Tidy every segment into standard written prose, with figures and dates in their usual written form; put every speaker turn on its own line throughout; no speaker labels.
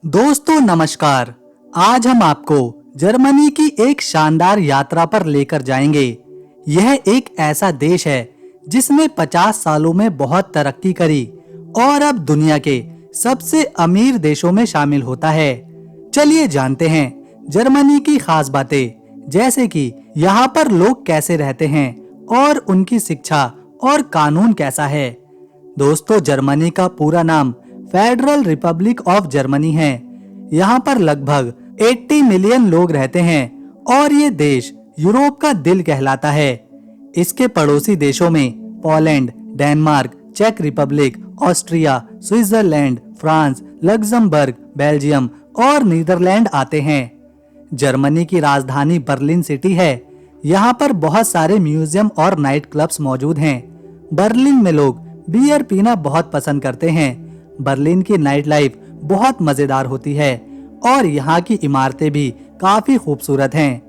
दोस्तों नमस्कार। आज हम आपको जर्मनी की एक शानदार यात्रा पर लेकर जाएंगे। यह एक ऐसा देश है जिसने 50 सालों में बहुत तरक्की करी और अब दुनिया के सबसे अमीर देशों में शामिल होता है। चलिए जानते हैं जर्मनी की खास बातें, जैसे कि यहाँ पर लोग कैसे रहते हैं और उनकी शिक्षा और कानून कैसा है। दोस्तों, जर्मनी का पूरा नाम फेडरल रिपब्लिक ऑफ जर्मनी है। यहाँ पर लगभग 80 मिलियन लोग रहते हैं और ये देश यूरोप का दिल कहलाता है। इसके पड़ोसी देशों में पोलैंड, डेनमार्क, चेक Republic, Austria, Switzerland, France, Luxembourg, Belgium और नीदरलैंड आते हैं। जर्मनी की राजधानी बर्लिन सिटी है। यहाँ पर बहुत सारे म्यूजियम और नाइट क्लब्स मौजूद हैं। बर्लिन में लोग बियर पीना बहुत पसंद करते हैं। बर्लिन की नाइट लाइफ बहुत मजेदार होती है और यहाँ की इमारतें भी काफी खूबसूरत हैं।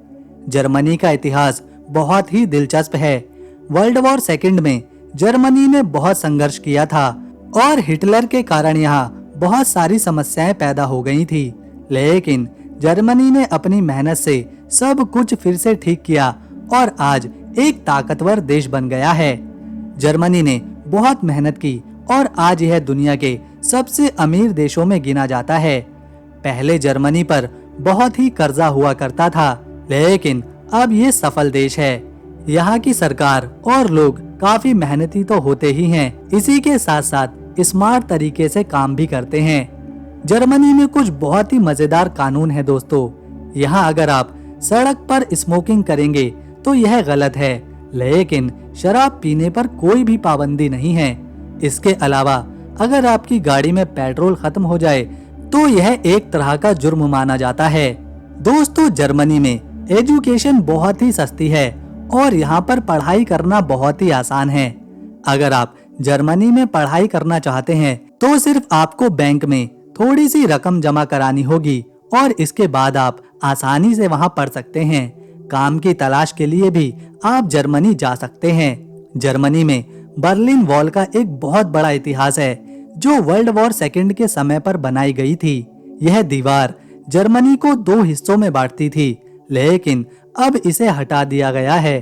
जर्मनी का इतिहास बहुत ही दिलचस्प है। वर्ल्ड वॉर सेकंड में जर्मनी ने बहुत संघर्ष किया था और हिटलर के कारण यहाँ बहुत सारी समस्याएं पैदा हो गई थी, लेकिन जर्मनी ने अपनी मेहनत से सब कुछ फिर से ठीक किया और आज एक ताकतवर देश बन गया है। जर्मनी ने बहुत मेहनत की और आज यह दुनिया के सबसे अमीर देशों में गिना जाता है। पहले जर्मनी पर बहुत ही कर्जा हुआ करता था, लेकिन अब ये सफल देश है। यहाँ की सरकार और लोग काफी मेहनती तो होते ही हैं, इसी के साथ साथ स्मार्ट तरीके से काम भी करते हैं। जर्मनी में कुछ बहुत ही मजेदार कानून है दोस्तों। यहाँ अगर आप सड़क पर स्मोकिंग करेंगे तो यह गलत है, लेकिन शराब पीने पर कोई भी पाबंदी नहीं है। इसके अलावा अगर आपकी गाड़ी में पेट्रोल खत्म हो जाए तो यह एक तरह का जुर्म माना जाता है। दोस्तों, जर्मनी में एजुकेशन बहुत ही सस्ती है और यहाँ पर पढ़ाई करना बहुत ही आसान है। अगर आप जर्मनी में पढ़ाई करना चाहते हैं तो सिर्फ आपको बैंक में थोड़ी सी रकम जमा करानी होगी और इसके बाद आप आसानी से वहाँ पढ़ सकते हैं। काम की तलाश के लिए भी आप जर्मनी जा सकते हैं। जर्मनी में बर्लिन वॉल का एक बहुत बड़ा इतिहास है जो वर्ल्ड वॉर सेकंड के समय पर बनाई गई थी। यह दीवार जर्मनी को दो हिस्सों में बांटती थी, लेकिन अब इसे हटा दिया गया है।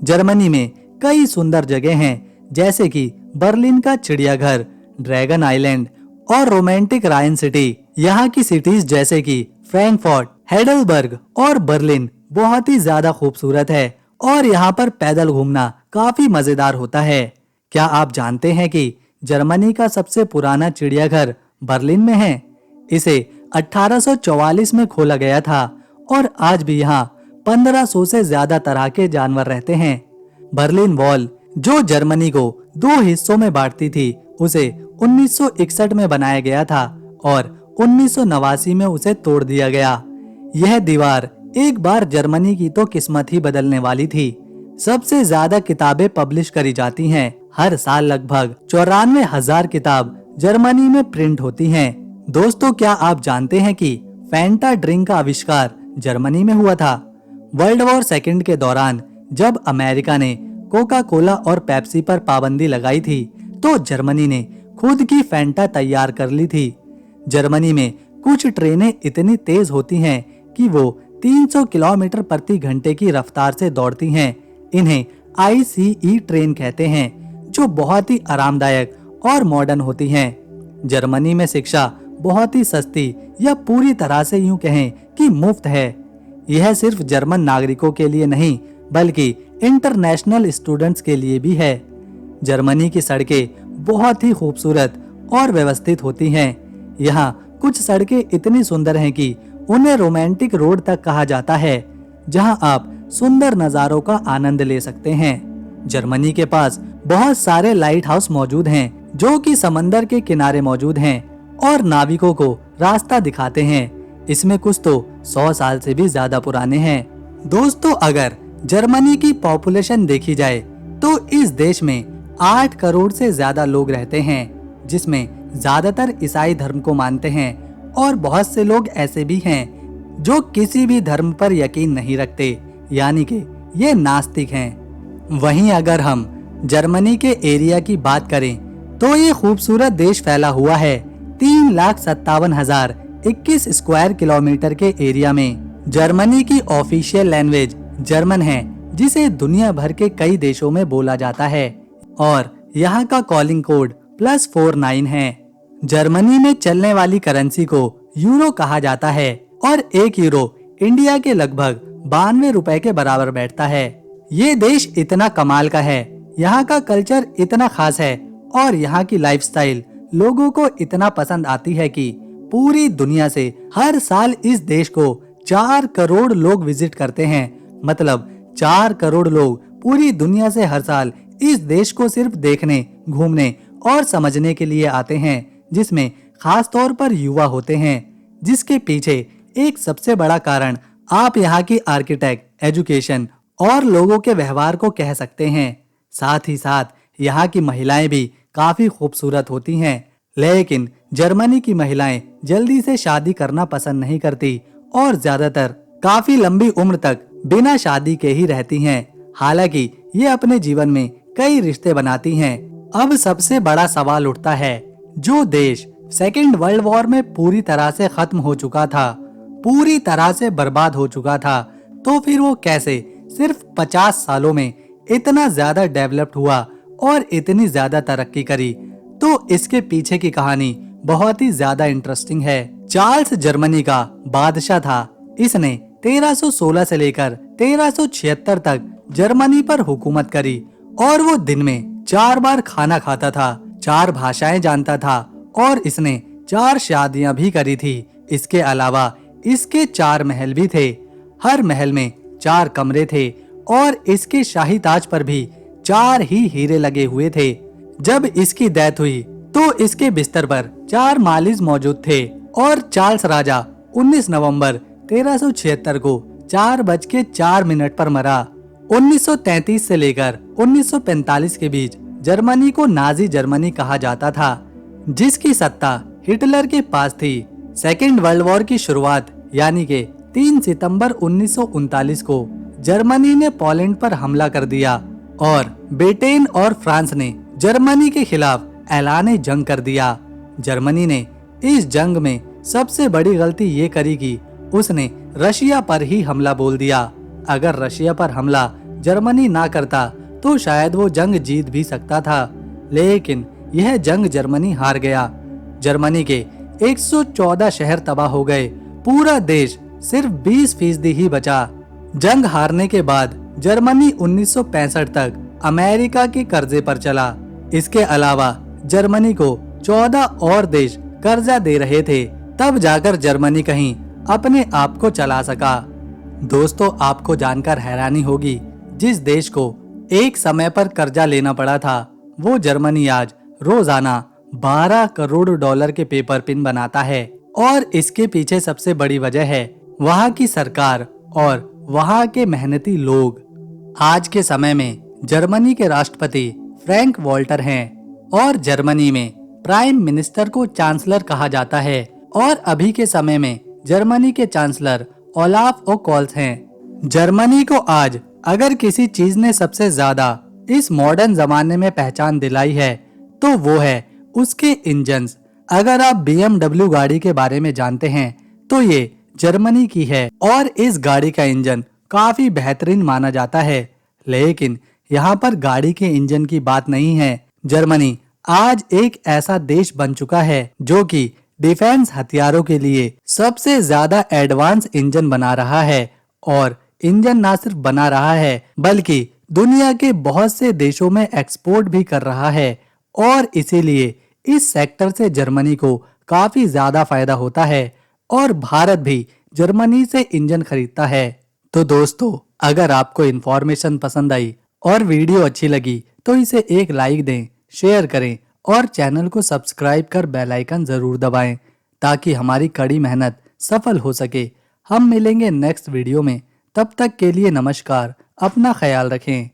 जर्मनी में कई सुंदर जगह हैं, जैसे कि बर्लिन का चिड़ियाघर, ड्रैगन आइलैंड और रोमांटिक रायन सिटी। यहाँ की सिटीज जैसे कि फ्रैंकफर्ट, हेडलबर्ग और बर्लिन बहुत ही ज्यादा खूबसूरत है और यहाँ पर पैदल घूमना काफी मजेदार होता है। क्या आप जानते हैं कि जर्मनी का सबसे पुराना चिड़ियाघर बर्लिन में है? इसे 1844 में खोला गया था और आज भी यहाँ 1500 से ज्यादा तरह के जानवर रहते हैं। बर्लिन वॉल, जो जर्मनी को दो हिस्सों में बांटती थी, उसे 1961 में बनाया गया था और 1989 में उसे तोड़ दिया गया। यह दीवार एक बार जर्मनी की तो किस्मत ही बदलने वाली थी। सबसे ज्यादा किताबें पब्लिश करी जाती हैं। हर साल लगभग 94,000 किताब जर्मनी में प्रिंट होती हैं। दोस्तों, क्या आप जानते हैं कि फैंटा ड्रिंक का आविष्कार जर्मनी में हुआ था? वर्ल्ड वॉर सेकंड के दौरान जब अमेरिका ने कोका कोला और पेप्सी पर पाबंदी लगाई थी, तो जर्मनी ने खुद की फैंटा तैयार कर ली थी। जर्मनी में कुछ ट्रेनें इतनी तेज होती हैं कि वो 300 किलोमीटर प्रति घंटे की रफ्तार से दौड़ती हैं। इन्हें ICE ट्रेन कहते हैं, जो बहुत ही आरामदायक और मॉडर्न होती हैं। जर्मनी में शिक्षा बहुत ही सस्ती या पूरी तरह से यूं कहें कि मुफ्त है। यह सिर्फ जर्मन नागरिकों के लिए नहीं, बल्कि इंटरनेशनल स्टूडेंट्स के लिए भी है। जर्मनी की सड़कें बहुत ही खूबसूरत और व्यवस्थित होती हैं। यहाँ कुछ सड़कें इतनी सुंदर हैं कि उन्हें रोमांटिक रोड तक कहा जाता है, जहाँ आप सुंदर नज़ारों का आनंद ले सकते हैं। जर्मनी के पास बहुत सारे लाइट हाउस मौजूद हैं, जो कि समंदर के किनारे मौजूद हैं और नाविकों को रास्ता दिखाते हैं। इसमें कुछ तो 100 साल से भी ज्यादा पुराने हैं। दोस्तों, अगर जर्मनी की पॉपुलेशन देखी जाए तो इस देश में 8 करोड़ से ज्यादा लोग रहते हैं, जिसमें ज्यादातर ईसाई धर्म को मानते हैं और बहुत से लोग ऐसे भी हैं जो किसी भी धर्म पर यकीन नहीं रखते, यानी कि ये नास्तिक हैं। वहीं अगर हम जर्मनी के एरिया की बात करें तो ये खूबसूरत देश फैला हुआ है 3,57,000 21 स्क्वायर किलोमीटर के एरिया में। जर्मनी की ऑफिशियल लैंग्वेज जर्मन है, जिसे दुनिया भर के कई देशों में बोला जाता है और यहाँ का कॉलिंग कोड +49 है। जर्मनी में चलने वाली करेंसी को यूरो कहा जाता है और 1 यूरो इंडिया के लगभग 92 रुपए के बराबर बैठता है। ये देश इतना कमाल का है, यहाँ का कल्चर इतना खास है और यहाँ की लाइफस्टाइल लोगों को इतना पसंद आती है कि पूरी दुनिया से हर साल इस देश को 4 करोड़ लोग विजिट करते हैं। मतलब 4 करोड़ लोग पूरी दुनिया से हर साल इस देश को सिर्फ देखने, घूमने और समझने के लिए आते हैं, जिसमें खास तौर पर युवा होते हैं, जिसके पीछे एक सबसे बड़ा कारण आप यहाँ की आर्किटेक्ट, एजुकेशन और लोगों के व्यवहार को कह सकते हैं। साथ ही साथ यहाँ की महिलाएं भी काफी खूबसूरत होती हैं, लेकिन जर्मनी की महिलाएं जल्दी से शादी करना पसंद नहीं करती और ज्यादातर काफी लंबी उम्र तक बिना शादी के ही रहती हैं। हालांकि ये अपने जीवन में कई रिश्ते बनाती हैं। अब सबसे बड़ा सवाल उठता है, जो देश सेकेंड वर्ल्ड वॉर में पूरी तरह से खत्म हो चुका था, पूरी तरह से बर्बाद हो चुका था, तो फिर वो कैसे सिर्फ 50 सालों में इतना ज्यादा डेवलप्ड हुआ और इतनी ज्यादा तरक्की करी? तो इसके पीछे की कहानी बहुत ही ज्यादा इंटरेस्टिंग है। चार्ल्स जर्मनी का बादशाह था। इसने 1316 से लेकर 1376 तक जर्मनी पर हुकूमत करी और वो दिन में 4 बार खाना खाता था, 4 भाषाएं जानता था और इसने 4 शादियां भी करी थी। इसके अलावा इसके 4 महल भी थे। हर महल में 4 कमरे थे और इसके शाही ताज पर भी 4 ही हीरे लगे हुए थे। जब इसकी डेथ हुई तो इसके बिस्तर पर 4 मालिज मौजूद थे और चार्ल्स राजा 19 नवंबर 1376 को 4:04 पर मरा। 1933 से लेकर 1945 के बीच जर्मनी को नाजी जर्मनी कहा जाता था, जिसकी सत्ता हिटलर के पास थी। सेकेंड वर्ल्ड वॉर की शुरुआत यानी के 3 सितंबर 1939 को जर्मनी ने पोलैंड पर हमला कर दिया और ब्रिटेन और फ्रांस ने जर्मनी के खिलाफ ऐलान जंग कर दिया। जर्मनी ने इस जंग में सबसे बड़ी गलती ये करी कि उसने रशिया पर ही हमला बोल दिया। अगर रशिया पर हमला जर्मनी ना करता तो शायद वो जंग जीत भी सकता था, लेकिन यह जंग जर्मनी हार गया। जर्मनी के 114 शहर तबाह हो गए, पूरा देश सिर्फ 20% ही बचा। जंग हारने के बाद जर्मनी 1965 तक अमेरिका के कर्जे पर चला। इसके अलावा जर्मनी को 14 और देश कर्जा दे रहे थे, तब जाकर जर्मनी कहीं अपने आप को चला सका। दोस्तों, आपको जानकर हैरानी होगी, जिस देश को एक समय पर कर्जा लेना पड़ा था, वो जर्मनी आज रोजाना 12 करोड़ डॉलर के पेपर पिन बनाता है। और इसके पीछे सबसे बड़ी वजह है वहाँ की सरकार और वहाँ के मेहनती लोग। आज के समय में जर्मनी के राष्ट्रपति फ्रैंक वॉल्टर हैं और जर्मनी में प्राइम मिनिस्टर को चांसलर कहा जाता है और अभी के समय में जर्मनी के चांसलर ओलाफ स्कोल्स हैं। जर्मनी को आज अगर किसी चीज ने सबसे ज्यादा इस मॉडर्न जमाने में पहचान दिलाई है तो वो है उसके इंजन्स। अगर आप BMW गाड़ी के बारे में जानते हैं तो ये जर्मनी की है और इस गाड़ी का इंजन काफी बेहतरीन माना जाता है। लेकिन यहाँ पर गाड़ी के इंजन की बात नहीं है। जर्मनी आज एक ऐसा देश बन चुका है जो कि डिफेंस हथियारों के लिए सबसे ज्यादा एडवांस इंजन बना रहा है और इंजन ना सिर्फ बना रहा है बल्कि दुनिया के बहुत से देशों में एक्सपोर्ट भी कर रहा है और इसीलिए इस सेक्टर से जर्मनी को काफी ज्यादा फायदा होता है और भारत भी जर्मनी से इंजन खरीदता है। तो दोस्तों, अगर आपको इन्फॉर्मेशन पसंद आई और वीडियो अच्छी लगी तो इसे एक लाइक दें, शेयर करें और चैनल को सब्सक्राइब कर बेल आइकन जरूर दबाएं ताकि हमारी कड़ी मेहनत सफल हो सके। हम मिलेंगे नेक्स्ट वीडियो में, तब तक के लिए नमस्कार, अपना ख्याल रखें।